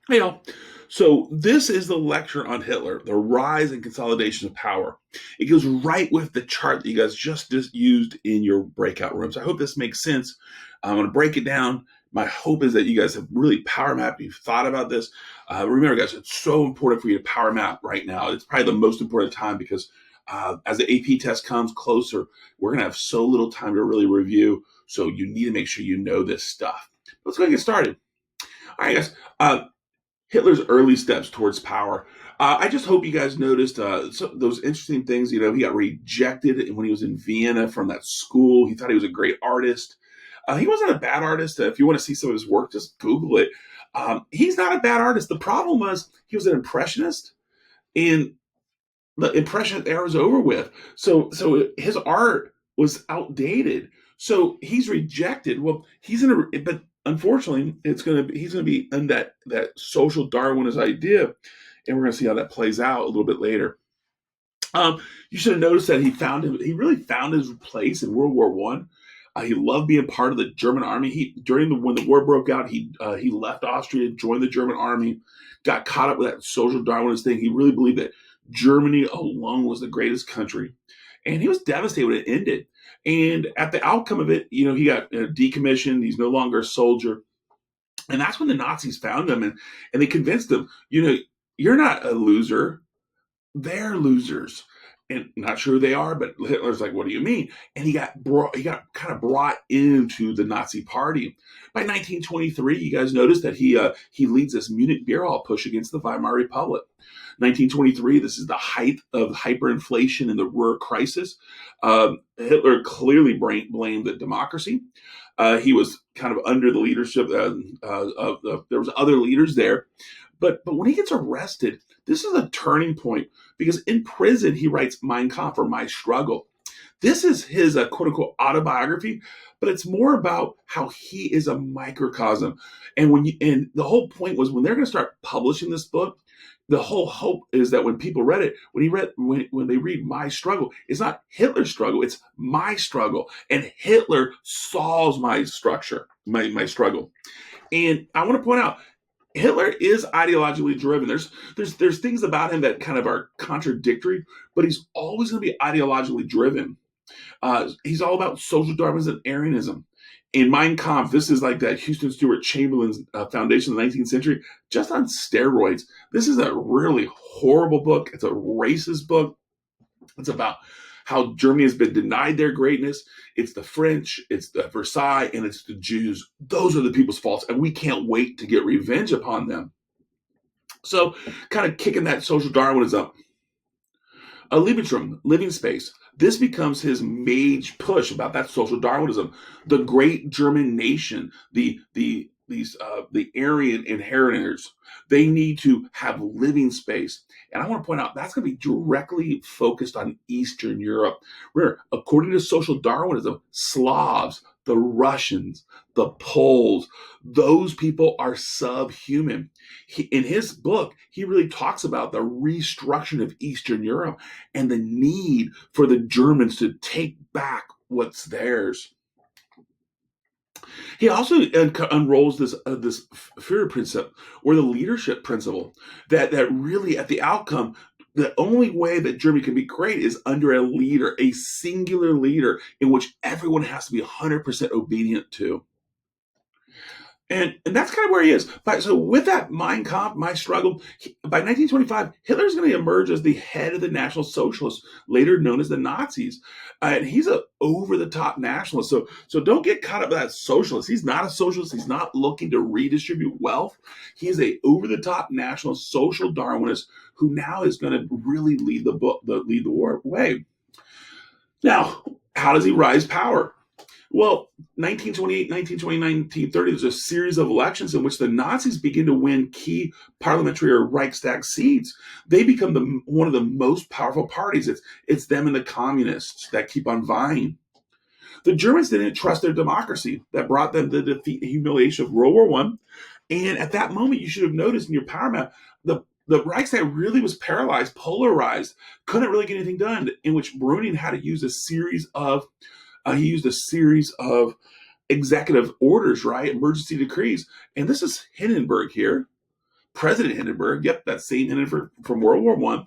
You know, so this is the lecture on Hitler, the rise and consolidation of power. It goes right with the chart that you guys just used in your breakout rooms. I hope this makes sense. I'm going to break it down. My hope is that you guys have really power mapped. You've thought about this. Remember, guys, it's so important for you to power map right now. It's probably the most important time because as the AP test comes closer, we're going to have so little time to really review. So you need to make sure you know this stuff. Let's go and get started. All right, guys. Hitler's early steps towards power. I just hope you guys noticed those interesting things. You know, he got rejected when he was in Vienna from that school. He thought he was a great artist. He wasn't a bad artist. If you want to see some of his work, just Google it. He's not a bad artist. The problem was he was an impressionist, and the impressionist era is over with. So his art was outdated. So he's rejected. Well, but unfortunately, he's gonna be in that social Darwinist idea, and we're gonna see how that plays out a little bit later. You should have noticed that he really found his place in World War One. He loved being part of the German army. When the war broke out, he left Austria, joined the German army, got caught up with that social Darwinist thing. He really believed that Germany alone was the greatest country, and he was devastated when it ended. And at the outcome of it, he got decommissioned. He's no longer a soldier, and that's when the Nazis found him and they convinced him, you're not a loser, they're losers. And not sure who they are, but Hitler's like, what do you mean? And he got kind of brought into the Nazi party. By 1923, you guys notice that he leads this Munich beer hall push against the Weimar Republic. 1923, this is the height of hyperinflation and the Ruhr crisis. Hitler clearly blamed the democracy. He was kind of under the leadership there was other leaders there. But when he gets arrested, this is a turning point because in prison he writes Mein Kampf, or My Struggle. This is his quote unquote autobiography, but it's more about how he is a microcosm. And the whole point was when they're going to start publishing this book, the whole hope is that when people read it, when they read My Struggle, it's not Hitler's struggle, it's my struggle, and Hitler solves my struggle. And I want to point out, Hitler is ideologically driven. There's things about him that kind of are contradictory, but he's always going to be ideologically driven. He's all about social Darwinism and Aryanism. In Mein Kampf, this is like that Houston Stewart Chamberlain's foundation of the 19th century, just on steroids. This is a really horrible book. It's a racist book. It's about how Germany has been denied their greatness. It's the French, it's the Versailles, and it's the Jews. Those are the people's faults, and we can't wait to get revenge upon them. So, kind of kicking that social Darwinism. A Lebensraum, living space. This becomes his major push about that social Darwinism, the great German nation, the Aryan inheritors. They need to have living space. And I want to point out that's going to be directly focused on Eastern Europe. Remember, according to social Darwinism, Slavs, the Russians, the Poles, those people are subhuman. In his book, he really talks about the restructuring of Eastern Europe and the need for the Germans to take back what's theirs. He also unrolls this Führer principle, or the leadership principle, that really at the outcome, the only way that Germany can be great is under a leader, a singular leader, in which everyone has to be 100% obedient to. And that's kind of where he is. So with that Mein Kampf, My Struggle, by 1925, Hitler's going to emerge as the head of the National Socialists, later known as the Nazis. And he's an over-the-top nationalist. So don't get caught up with that socialist. He's not a socialist. He's not looking to redistribute wealth. He is a over-the-top nationalist, social Darwinist who now is going to really lead the war way. Now, how does he rise power? Well, 1928, 1929, 1930, there's a series of elections in which the Nazis begin to win key parliamentary or Reichstag seats. They become one of the most powerful parties. It's them and the communists that keep on vying. The Germans didn't trust their democracy. That brought them the defeat and humiliation of World War I. And at that moment, you should have noticed in your power map, the Reichstag really was paralyzed, polarized, couldn't really get anything done, in which Brüning had to use a series of executive orders, right? Emergency decrees. And this is Hindenburg here. President Hindenburg, yep, that same Hindenburg from World War I,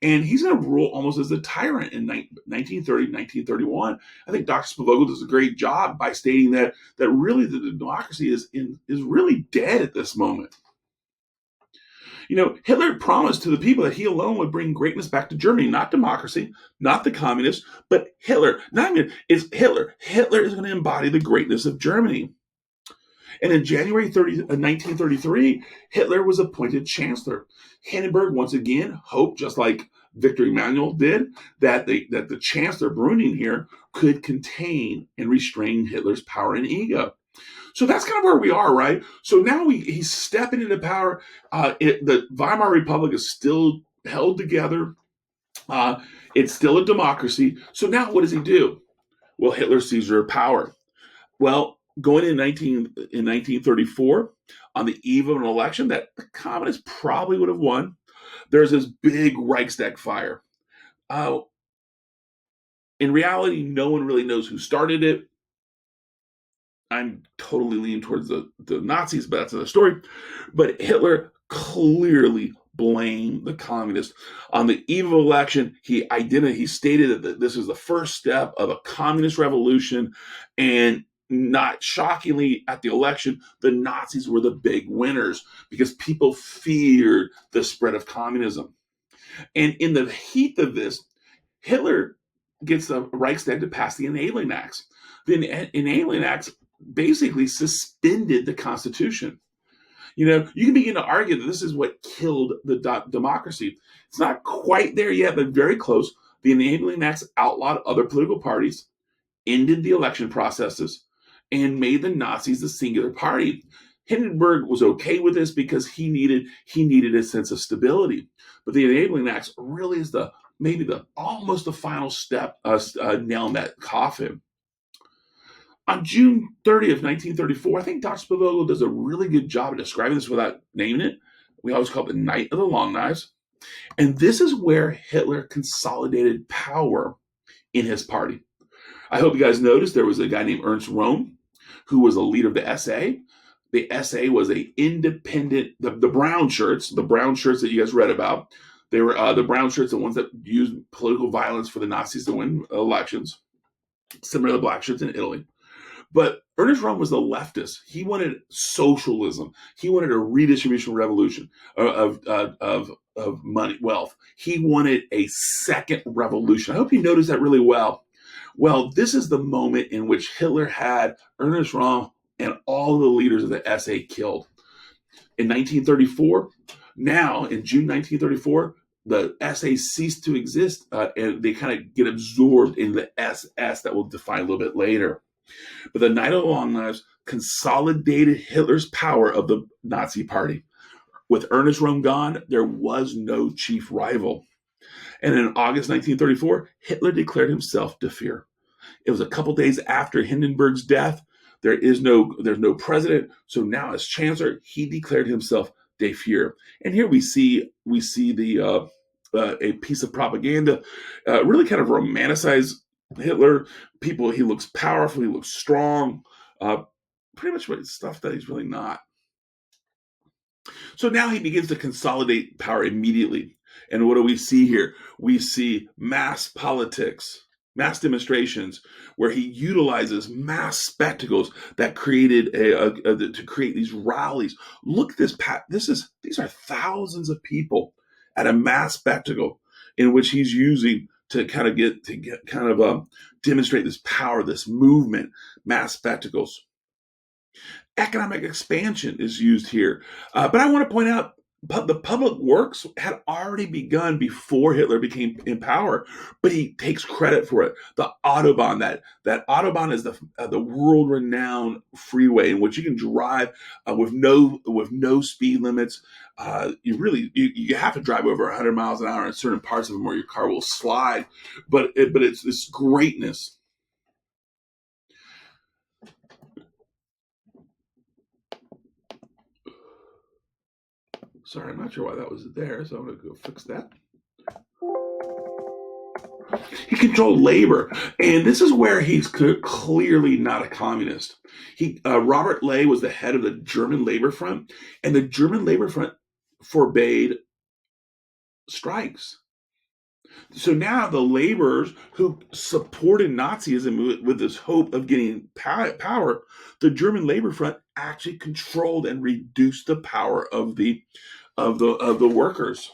and he's going to rule almost as a tyrant in 1930, 1931. I think Dr. Spivogel does a great job by stating that really the democracy is really dead at this moment. Hitler promised to the people that he alone would bring greatness back to Germany, not democracy, not the communists, but Hitler. Not even it's Hitler. Hitler is going to embody the greatness of Germany. And in January 1933, Hitler was appointed chancellor. Hindenburg once again hoped, just like Victor Emmanuel did, that the chancellor Brüning here could contain and restrain Hitler's power and ego. So that's kind of where we are, right? So now he's stepping into power. The Weimar Republic is still held together. It's still a democracy. So now what does he do? Well, Hitler seizure of power. Well, going in 1934, on the eve of an election that the communists probably would have won, there's this big Reichstag fire. In reality, no one really knows who started it. I'm totally leaning towards the Nazis, but that's another story. But Hitler clearly blamed the communists. On the eve of election, he stated that this was the first step of a communist revolution, and not shockingly, at the election, the Nazis were the big winners because people feared the spread of communism. And in the heat of this, Hitler gets the Reichstag to pass the Enabling Acts. The Enabling Acts basically suspended the Constitution. You can begin to argue that this is what killed the democracy. It's not quite there yet, but very close. The Enabling Acts outlawed other political parties, ended the election processes, and made the Nazis the singular party. Hindenburg was okay with this because he needed a sense of stability. But the Enabling Acts really is almost the final step, nail in that coffin. On June 30th, 1934, I think Dr. Spivogel does a really good job of describing this without naming it. We always call it the Night of the Long Knives. And this is where Hitler consolidated power in his party. I hope you guys noticed there was a guy named Ernst Röhm who was a leader of the SA. The SA was an independent, the brown shirts that you guys read about. They were the brown shirts, the ones that used political violence for the Nazis to win elections, similar to the black shirts in Italy. But Ernst Röhm was the leftist. He wanted socialism. He wanted a redistribution revolution of money, wealth. He wanted a second revolution. I hope you noticed that really well. Well, this is the moment in which Hitler had Ernst Röhm and all of the leaders of the SA killed. In 1934, now in June 1934, the SA ceased to exist, and they kind of get absorbed in the SS that we'll define a little bit later. But the Night of the Long Knives consolidated Hitler's power of the Nazi Party. With Ernst Röhm gone, there was no chief rival. And in August 1934, Hitler declared himself Der Führer. It was a couple days after Hindenburg's death. There's no president, so now as chancellor, he declared himself Der Führer. And here we see the a piece of propaganda, really kind of romanticize Hitler. He looks powerful, he looks strong, pretty much stuff that he's really not. So now he begins to consolidate power immediately. And what do we see here? We see mass politics, mass demonstrations, where he utilizes mass spectacles that created to create these rallies. Look at this, Pat. These are thousands of people at a mass spectacle in which he's using to demonstrate this power, this movement, mass spectacles. Economic expansion is used here. But I want to point out the public works had already begun before Hitler became in power, but he takes credit for it. The Autobahn, that Autobahn is the world-renowned freeway in which you can drive with no speed limits. You have to drive over 100 miles an hour in certain parts of them, or your car will slide. But it's this greatness. Sorry, I'm not sure why that was there, so I'm going to go fix that. He controlled labor, and this is where he's clearly not a communist. Robert Ley was the head of the German Labor Front, and the German Labor Front forbade strikes. So now the laborers who supported Nazism with this hope of getting power, the German Labor Front actually controlled and reduced the power of the workers.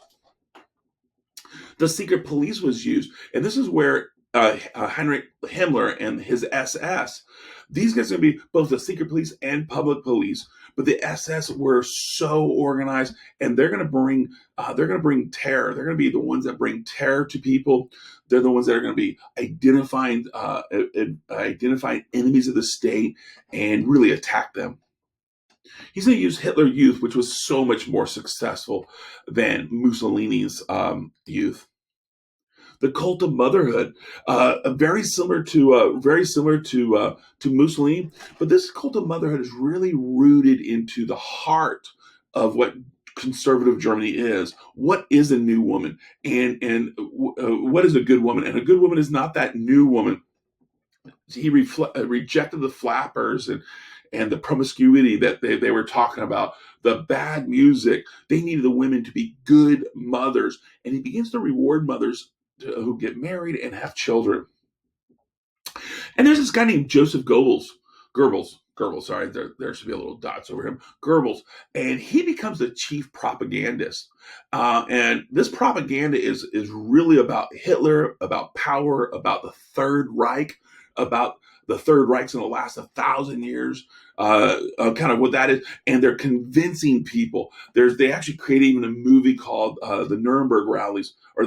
The secret police was used, and this is where Heinrich Himmler and his SS. These guys are going to be both the secret police and public police, but the SS were so organized, and they're going to bring terror. They're going to be the ones that bring terror to people. They're the ones that are going to be identifying enemies of the state and really attack them. He's going to use Hitler Youth, which was so much more successful than Mussolini's youth. The cult of motherhood, very similar to Mussolini, but this cult of motherhood is really rooted into the heart of what conservative Germany is. What is a new woman, and what is a good woman? And a good woman is not that new woman. He rejected the flappers and the promiscuity that they were talking about, the bad music. They needed the women to be good mothers, and he begins to reward mothers who get married and have children. And there's this guy named Joseph Goebbels, sorry, there should be a little dots over him, Goebbels, and he becomes the chief propagandist. And this propaganda is really about Hitler, about power, about the Third Reich, about the Third Reich's going to last 1,000 years, kind of what that is. And they're convincing people. They actually create even a movie called the Nuremberg Rallies, or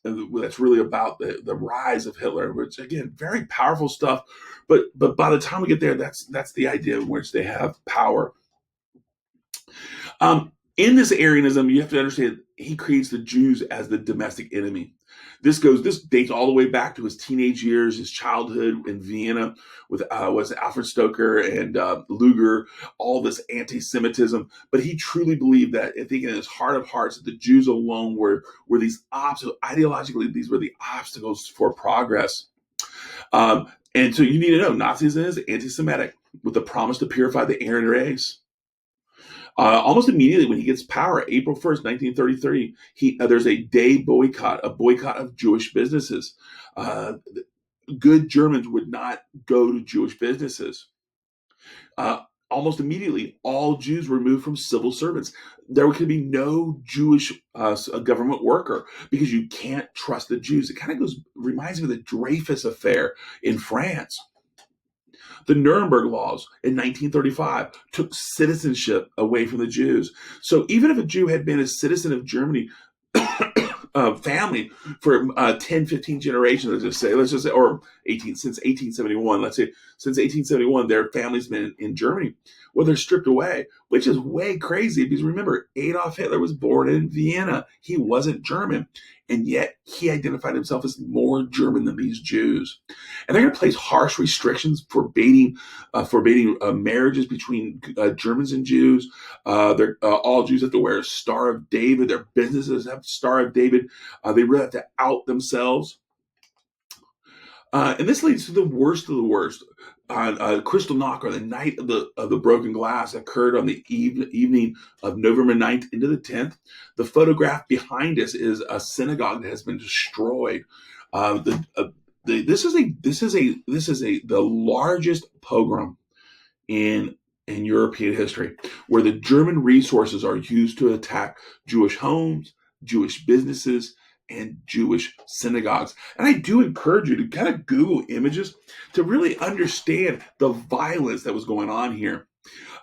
that's really about the rise of Hitler, which again, very powerful stuff. But by the time we get there, that's the idea in which they have power. In this Aryanism, you have to understand he creates the Jews as the domestic enemy. This dates all the way back to his teenage years, his childhood in Vienna with Alfred Stoker and Luger, all this anti-Semitism. But he truly believed that, I think in his heart of hearts, that the Jews alone were these obstacles. Ideologically, these were the obstacles for progress. And so you need to know, Nazism is anti-Semitic with the promise to purify the Aryan race. Almost immediately when he gets power, April 1st, 1933, there's a boycott of Jewish businesses. Good Germans would not go to Jewish businesses. Almost immediately, all Jews were removed from civil servants. There could be no Jewish government worker because you can't trust the Jews. It kind of reminds me of the Dreyfus affair in France. The Nuremberg laws in 1935 took citizenship away from the Jews. So even if a Jew had been a citizen of Germany family for 10, 15 generations, let's just say, or since 1871, let's say, since 1871, their family's been in Germany. Well, they're stripped away, which is way crazy because remember, Adolf Hitler was born in Vienna. He wasn't German. And yet he identified himself as more German than these Jews. And they're going to place harsh restrictions forbidding marriages between Germans and Jews. All Jews have to wear a Star of David. Their businesses have Star of David. They really have to out themselves. And this leads to the worst of the worst. Kristallnacht, or the night of the broken glass, occurred on the evening of November 9th into the 10th. The photograph behind us is a synagogue that has been destroyed. This is the largest pogrom in European history, where the German resources are used to attack Jewish homes, Jewish businesses, and Jewish synagogues. And I do encourage you to kind of Google images to really understand the violence that was going on here.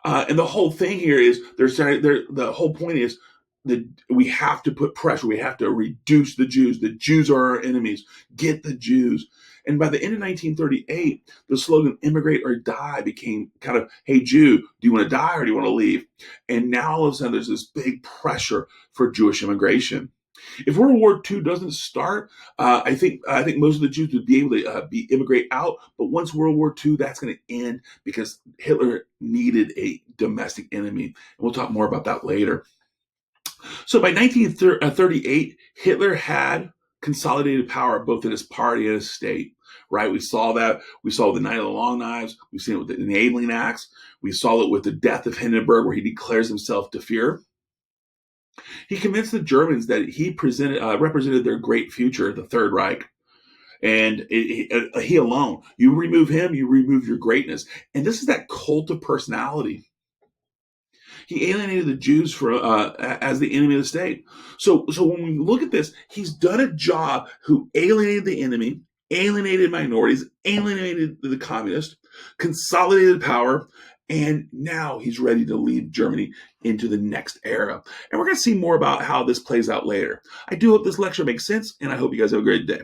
And the whole thing here is the whole point is that we have to put pressure. We have to reduce the Jews. The Jews are our enemies. Get the Jews. And by the end of 1938, the slogan "immigrate or die" became kind of, hey, Jew, do you want to die or do you want to leave? And now all of a sudden there's this big pressure for Jewish immigration. If World War II doesn't start, I think most of the Jews would be able to immigrate out. But once World War II, that's going to end because Hitler needed a domestic enemy. And we'll talk more about that later. So by 1938, Hitler had consolidated power both in his party and his state. Right? We saw that. We saw the Night of the Long Knives. We've seen it with the Enabling Acts. We saw it with the death of Hindenburg, where he declares himself the Führer. He convinced the Germans that he represented their great future, the Third Reich. And he alone, you remove him, you remove your greatness. And this is that cult of personality. He alienated the Jews as the enemy of the state. So when we look at this, he's done a job who alienated the enemy, alienated minorities, alienated the communists, consolidated power, and now he's ready to lead Germany into the next era. And we're going to see more about how this plays out later. I do hope this lecture makes sense, and I hope you guys have a great day.